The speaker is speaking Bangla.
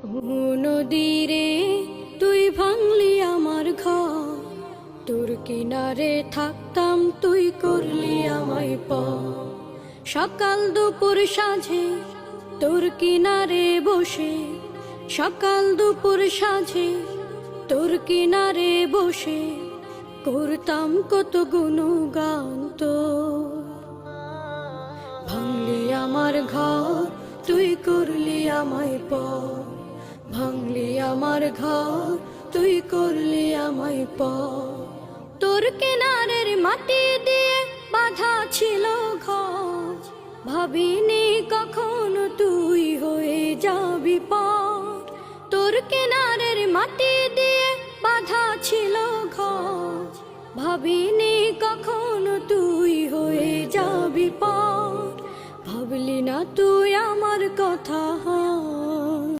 নদীরে তুই ভাঙলি আমার ঘর, তোর কিনারে থাকতাম তুই করলি আমায় পর। সকাল দুপুর সাঁঝে তোর কিনারে বসে, সকাল দুপুর সাঁঝে তোর কিনারে বসে করতাম কত গুণগান তোর। ভাঙলি আমার ঘর তুই করলি আমায় পর, ভাঙলি আমার ঘর তুই করলি আমায় পর। তোর কিনারের মাটি দিয়ে বাঁধা ছিল ঘর, ভাবিনি কখনো তুই হয়ে যাবি পার। তোর কিনারের মাটি দিয়ে বাঁধা ছিল ঘর, ভাবিনি কখনো তুই হয়ে যাবি পার। ভাবলি না তুই আমার কথা।